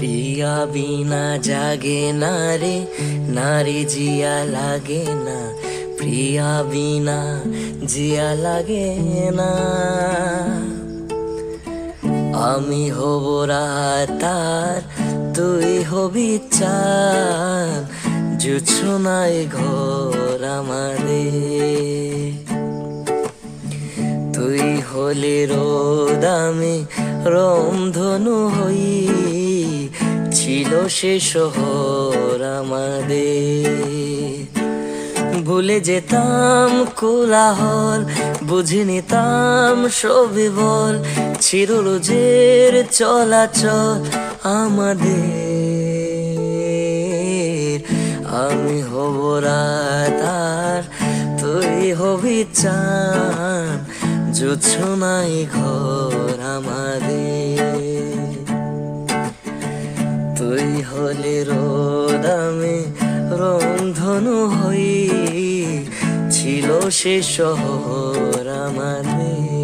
প্রিয়া বিনা জাগে না রে, নারী জিয়া লাগে না। প্রিয়া বিনা জিয়া লাগে না। আমি হব রাত আর তুই হবি চাঁদ, জুছনায় ঘর আমাদের। তুই হলে রোদ আমি রংধনু হই, ছিল সে শহর আমাদের। ভুলে যেতাম কোলাহল, বুঝে নিতাম সবে বল, ছিল রোজের চলাচল আমাদের। আমি হব রাত আর তুই হবি চাঁদ, জোছনায় ঘর আমাদের। তুই হলে রোদ আমি রংধনু হই, ছিল সে শহর আমাদের।